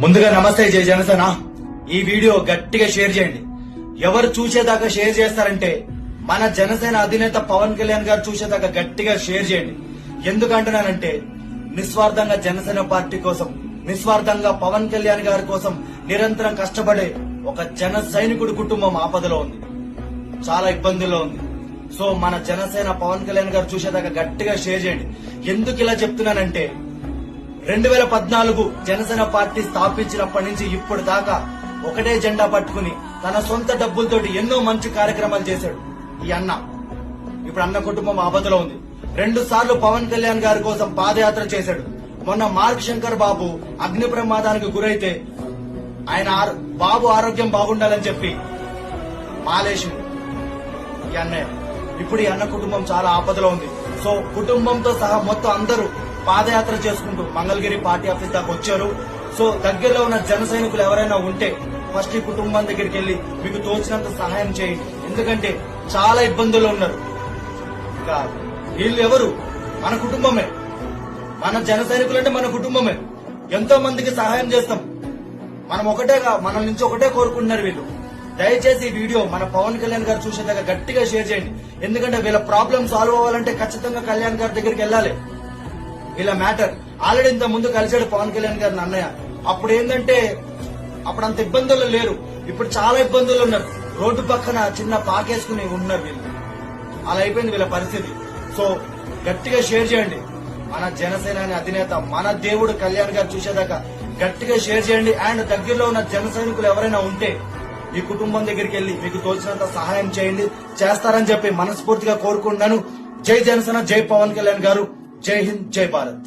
ముందుగా నమస్తే జై జనసేన. ఈ వీడియో గట్టిగా షేర్ చేయండి. ఎవరు చూసేదాకా షేర్ చేస్తారంటే మన జనసేన అధినేత పవన్ కళ్యాణ్ గారు చూసేదాకా గట్టిగా షేర్ చేయండి. ఎందుకంటున్నానంటే నిస్వార్థంగా జనసేన పార్టీ కోసం, నిస్వార్థంగా పవన్ కళ్యాణ్ గారి కోసం నిరంతరం కష్టపడే ఒక జన సైనికుడి కుటుంబం ఆపదలో ఉంది, చాలా ఇబ్బందుల్లో ఉంది. సో మన జనసేన పవన్ కళ్యాణ్ గారు చూసేదాకా గట్టిగా షేర్ చేయండి. ఎందుకు ఇలా చెప్తున్నానంటే 2014 జనసేన పార్టీ స్థాపించినప్పటి నుంచి ఇప్పటి దాకా ఒకటే జెండా పట్టుకుని తన సొంత డబ్బులతోటి ఎన్నో మంచి కార్యక్రమాలు చేశాడు ఈ అన్న. ఇప్పుడు అన్న కుటుంబం ఆపదలో ఉంది. 2 సార్లు పవన్ కళ్యాణ్ గారి కోసం పాదయాత్ర చేశాడు. మొన్న మార్క్ శంకర్ బాబు అగ్ని ప్రమాదానికి గురైతే ఆయన బాబు ఆరోగ్యం బాగుండాలని చెప్పి మాలేసిండు ఈ అన్నయ్య. ఇప్పుడు ఈ అన్న కుటుంబం చాలా ఆపదలో ఉంది. సో కుటుంబంతో సహా మొత్తం అందరూ పాదయాత్ర చేసుకుంటూ మంగళగిరి పార్టీ ఆఫీస్ దాకా వచ్చారు. సో దగ్గరలో ఉన్న జన సైనికులు ఎవరైనా ఉంటే ఫస్ట్ ఈ కుటుంబం దగ్గరికి వెళ్లి మీకు తోచినంత సహాయం చేయండి. ఎందుకంటే చాలా ఇబ్బందుల్లో ఉన్నారు. ఇంకా వీళ్ళు ఎవరు? మన కుటుంబమే. మన జన సైనికులు అంటే మన కుటుంబమే. ఎంతో మందికి సహాయం చేస్తాం. మన నుంచి ఒకటే కోరుకుంటున్నారు వీళ్ళు. దయచేసి ఈ వీడియో మన పవన్ కళ్యాణ్ గారు చూసేదాకా గట్టిగా షేర్ చేయండి. ఎందుకంటే వీళ్ళ ప్రాబ్లం సాల్వ్ అవ్వాలంటే ఖచ్చితంగా కళ్యాణ్ గారి దగ్గరికి వెళ్ళాలి. వీళ్ళ మ్యాటర్ ఆల్రెడీ ఇంత ముందు కలిసాడు పవన్ కళ్యాణ్ గారిని అన్నయ్య. అప్పుడు ఏంటంటే అప్పుడు అంత ఇబ్బందులు లేరు, ఇప్పుడు చాలా ఇబ్బందులు ఉన్నారు. రోడ్డు పక్కన చిన్న పాకేసుకుని ఉన్నారు వీళ్ళు. అలా అయిపోయింది వీళ్ళ పరిస్థితి. సో గట్టిగా షేర్ చేయండి. మన జనసేన అధినేత మన దేవుడు కళ్యాణ్ గారు చూసేదాకా గట్టిగా షేర్ చేయండి. అండ్ దగ్గరలో ఉన్న జన సైనికులు ఎవరైనా ఉంటే ఈ కుటుంబం దగ్గరికి వెళ్లి మీకు తోచినంత సహాయం చేయండి. చేస్తారని చెప్పి మనస్ఫూర్తిగా కోరుకుంటున్నాను. జై జనసేన, జై పవన్ కళ్యాణ్ గారు, జై హింద్, జై భారత్.